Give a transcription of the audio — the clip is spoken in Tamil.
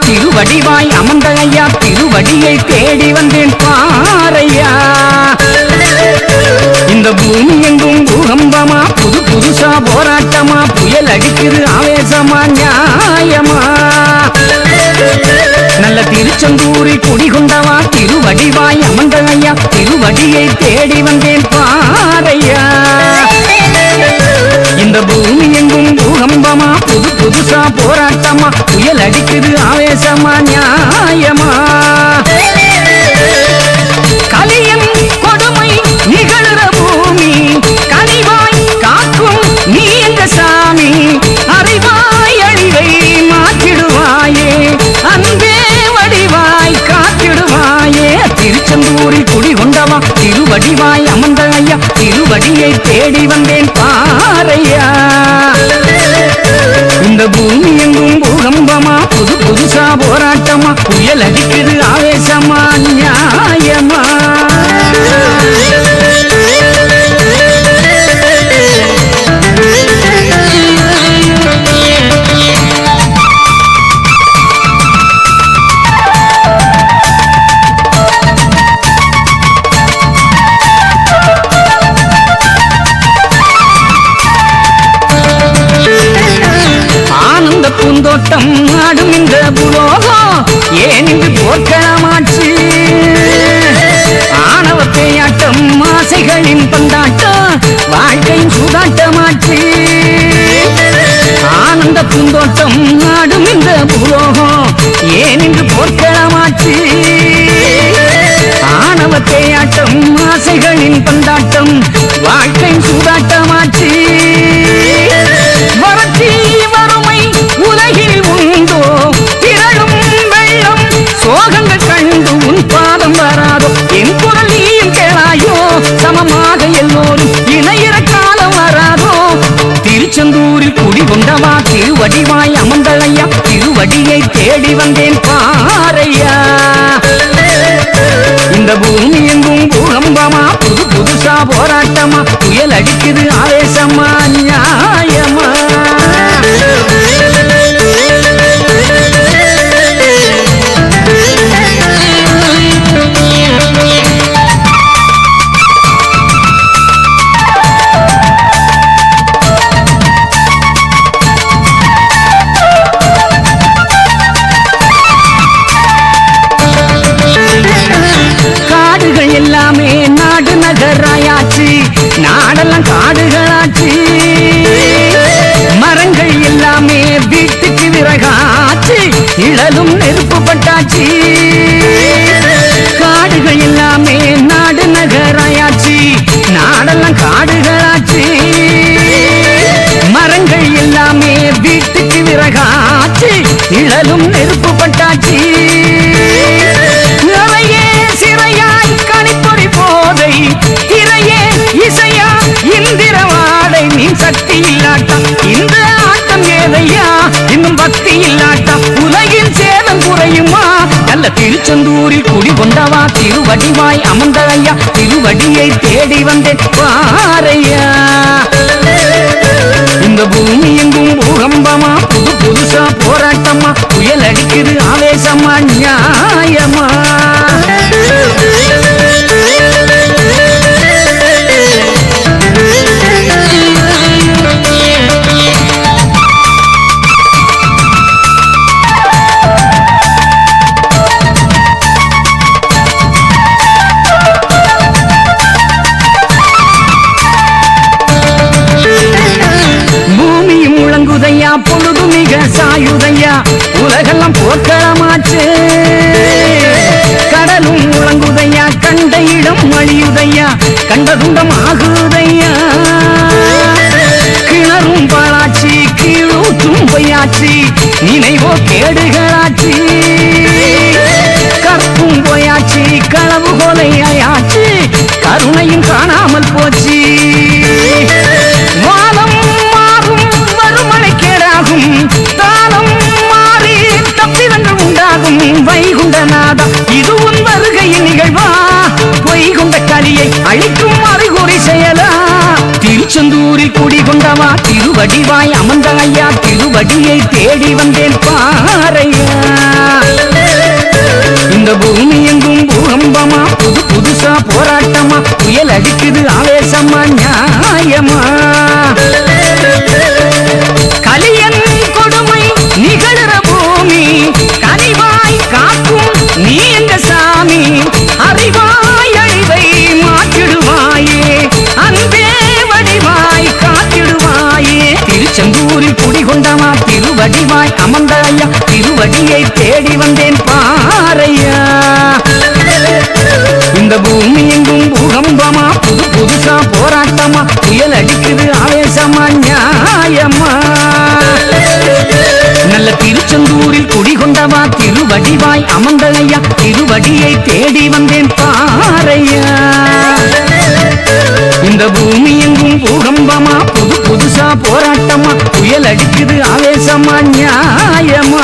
திருவடிவாய் அமர்ந்த ஐயா திருவடியை தேடி வந்தேன் பாரையா. இந்த பூமி எங்கும் பூகம்பமா புது புதுசா போராட்டமா புயல் அடிக்குது ஆவேசமா நியாயமா. நல்ல திருச்செந்தூரில் குடிகொண்டவா திருவடிவாய் அமர்ந்த ஐயா திருவடியை தேடி வந்தேன் பாரையா. இந்த பூமி எங்கும் பூகம்பமா புது புதுசா போராட்டமா புயல் அடிக்குது ஆவேசமா நியாயமா. கலியின் கொடுமை நிகழ்ற பூமி கனிவாய் காக்கும் நீ எங்க சாமி. அறிவாய் அழிவை மாற்றிடுவாயே அன்பே வடிவாய் காத்திடுவாயே. திருச்செந்தூரில் குடிகொண்டவா திருவடிவாய் அமர்ந்த ஐயா திருவடியை தேடி வந்தேன் பாரையா. இந்த பூமி எங்கும் பூகம்பமா புது புதுசா போராட்டமா புயல் அடிக்குது ஆவேசமா நியாயமா. பூந்தோட்டம் ஆடும் இந்த புலோகம் ஏன் இன்று போர்க்களமாச்சு. ஆணவ பேயாட்டம் ஆசைகளின் பந்தாட்டம் வாழ்க்கையின் சூதாட்டமாச்சு. ஆனந்த பூந்தோட்டம் ஆடும் இந்த புலோகம் ஏன் இன்று போர்க்களமாச்சு. ஆணவ பேயாட்டம் ஆசைகளின் பந்தாட்டம் வாழ்க்கையின் சூதாட்டமாச்சு. வறட்சி வறுமை உலகில் உண்டோ திரளும் வெள்ளம் சோகங்கள் கண்டு உன் பாதம் வராதோ. என் குரல் நீயும் கேளாயோ சமமாக எல்லோரும் இணையிற காலம் வராதோ. திருச்செந்தூரில் குடிகொண்டவா திருவடிவாய் அமர்ந்த ஐயா திருவடியை தேடி வந்தேன் பாரையா. இந்த பூமி எங்கும் பூகம்பமா புது புதுசா போராட்டமா புயல் அடிக்குது ஆவேசமா நியாயமா. எல்லாமே நாடு நகராயாச்சு நாடெல்லாம் காடுகளாச்சு. மரங்கள் எல்லாமே வீட்டுக்கு விறகாச்சு நிழலும் நெருப்பு பட்டாச்சு. காடுகள் எல்லாமே நாடு நகராயாச்சு நாடெல்லாம் காடுகளாச்சு. மரங்கள் எல்லாமே வீட்டுக்கு விறகாச்சு நிழலும் நெருப்பு பட்டாச்சு. சிறையாய் கனிப்பொறி போதை திரையே இசையா இந்திர வாடை நீ சக்தி இல்லாட்டா இந்த ஆட்டம் ஏதையா இன்னும் பக்தி இல்லாட்டா உலகில் சேதம் குறையுமா. நல்ல திருச்செந்தூரில் குடிகொண்டவா திருவடிவாய் அமர்ந்த ஐயா திருவடியை தேடி வந்தேன் பாரையா. இந்த பூமி எங்கும் பூகம்பமா புது புதுசா போராட்டமா புயல் அடிக்குது ஆவேசமா நியாயமா. பூமியும் முழங்குதையா பொழுது மிக சாயுதையா உலகெல்லாம் போர்க்களமாச்சு. கடலும் முழங்குதையா கண்ட இடம் அழியுதையா கண்ட துண்டம் ஆகுதையா. கிணறும் பாழாச்சு கீழூற்றும் பொய்யாச்சு நினைவோ கேடுகளாச்சு. கற்பும் போயாச்சு களவு கொலையாச்சு கருணையும் காணாமல் போச்சு. வானம் மாறும் வறுமனை கேடாகும் தாளம் மாறி தப்பிதங்கள் உண்டாகும். வைகுண்டநாதா இது உன் வருகையின் நிகழ்வா பொய்குண்ட கலியை அழிக்கும் அறிகுறி செயலா. திருச்செந்தூரில் குடிகொண்டவா திருவடிவாய் அமர்ந்த ஐயா திருவடியை தேடி வந்தேன் பாரையா. திருவடியை தேடி வந்தேன் பாரையா. இந்த பூமி எங்கும் பூகம்பமா புது புதுசா போராட்டமா புயல் அடிக்குது ஆவேசமா நியாயமா. நல்ல திருச்செந்தூரில் குடிகொண்டவா திருவடிவாய் அமர்ந்த ஐயா திருவடியை தேடி வந்தேன் பாரையா. இந்த பூமி எங்கும் பூகம்பமா புது புதுசா போராட்டமா புயல் அடிக்குது ஆவேசமா நியாயமா.